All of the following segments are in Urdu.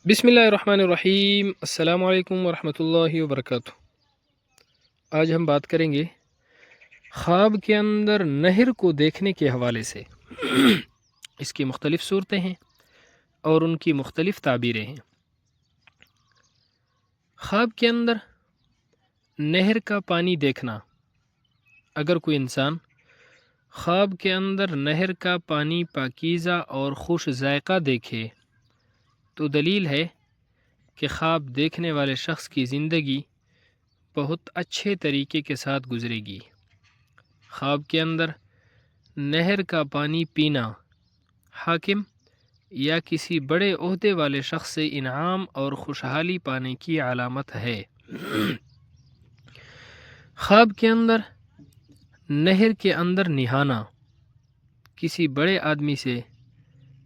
بسم اللہ الرحمن الرحیم۔ السلام علیکم ورحمۃ اللہ وبرکاتہ۔ آج ہم بات کریں گے خواب کے اندر نہر کو دیکھنے کے حوالے سے۔ اس کی مختلف صورتیں ہیں اور ان کی مختلف تعبیریں ہیں۔ خواب کے اندر نہر کا پانی دیکھنا، اگر کوئی انسان خواب کے اندر نہر کا پانی پاکیزہ اور خوش ذائقہ دیکھے تو دلیل ہے کہ خواب دیکھنے والے شخص کی زندگی بہت اچھے طریقے کے ساتھ گزرے گی۔ خواب کے اندر نہر کا پانی پینا حاکم یا کسی بڑے عہدے والے شخص سے انعام اور خوشحالی پانے کی علامت ہے۔ خواب کے اندر نہر کے اندر نہانا کسی بڑے آدمی سے،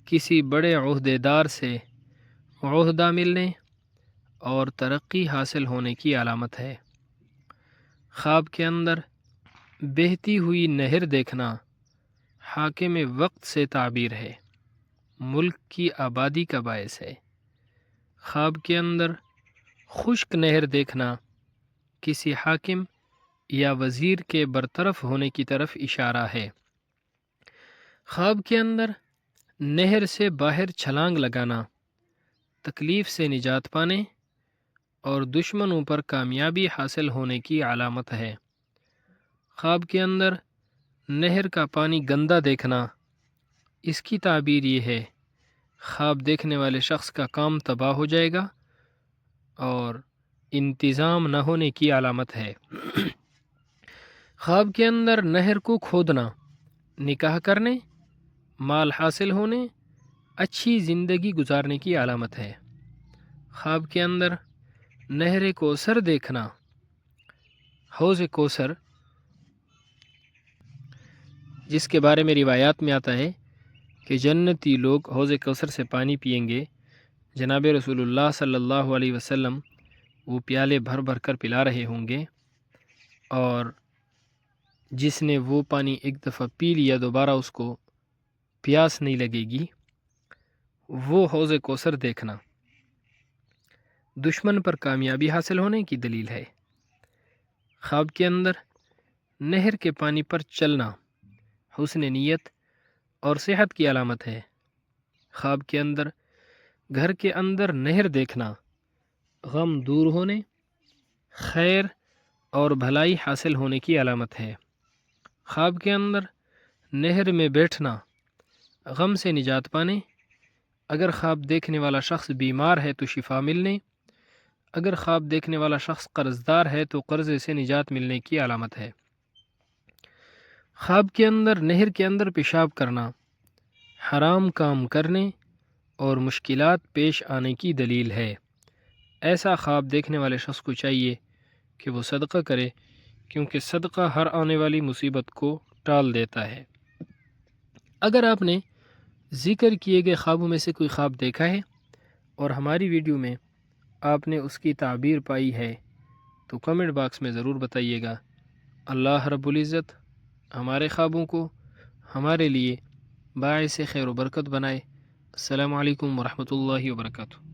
کسی بڑے عہدے دار سے عہدہ ملنے اور ترقی حاصل ہونے کی علامت ہے۔ خواب کے اندر بہتی ہوئی نہر دیکھنا حاکم وقت سے تعبیر ہے، ملک کی آبادی کا باعث ہے۔ خواب کے اندر خشک نہر دیکھنا کسی حاکم یا وزیر کے برطرف ہونے کی طرف اشارہ ہے۔ خواب کے اندر نہر سے باہر چھلانگ لگانا تکلیف سے نجات پانے اور دشمنوں پر کامیابی حاصل ہونے کی علامت ہے۔ خواب کے اندر نہر کا پانی گندا دیکھنا، اس کی تعبیر یہ ہے خواب دیکھنے والے شخص کا کام تباہ ہو جائے گا اور انتظام نہ ہونے کی علامت ہے۔ خواب کے اندر نہر کو کھودنا نکاح کرنے، مال حاصل ہونے، اچھی زندگی گزارنے کی علامت ہے۔ خواب کے اندر نہر کوثر دیکھنا، حوض کوثر جس کے بارے میں روایات میں آتا ہے کہ جنتی لوگ حوض کوثر سے پانی پئیں گے، جناب رسول اللہ صلی اللہ علیہ وسلم وہ پیالے بھر بھر کر پلا رہے ہوں گے، اور جس نے وہ پانی ایک دفعہ پی لیا دوبارہ اس کو پیاس نہیں لگے گی۔ وہ حوض کوثر دیکھنا دشمن پر کامیابی حاصل ہونے کی دلیل ہے۔ خواب کے اندر نہر کے پانی پر چلنا حسن نیت اور صحت کی علامت ہے۔ خواب کے اندر گھر کے اندر نہر دیکھنا غم دور ہونے، خیر اور بھلائی حاصل ہونے کی علامت ہے۔ خواب کے اندر نہر میں بیٹھنا غم سے نجات پانے، اگر خواب دیکھنے والا شخص بیمار ہے تو شفا ملنے، اگر خواب دیکھنے والا شخص قرض دار ہے تو قرضے سے نجات ملنے کی علامت ہے۔ خواب کے اندر نہر کے اندر پیشاب کرنا حرام کام کرنے اور مشکلات پیش آنے کی دلیل ہے۔ ایسا خواب دیکھنے والے شخص کو چاہیے کہ وہ صدقہ کرے، کیونکہ صدقہ ہر آنے والی مصیبت کو ٹال دیتا ہے۔ اگر آپ نے ذکر کیے گئے خوابوں میں سے کوئی خواب دیکھا ہے اور ہماری ویڈیو میں آپ نے اس کی تعبیر پائی ہے تو کمنٹ باکس میں ضرور بتائیے گا۔ اللہ رب العزت ہمارے خوابوں کو ہمارے لیے باعث خیر و برکت بنائے۔ السلام علیکم ورحمۃ اللہ وبرکاتہ۔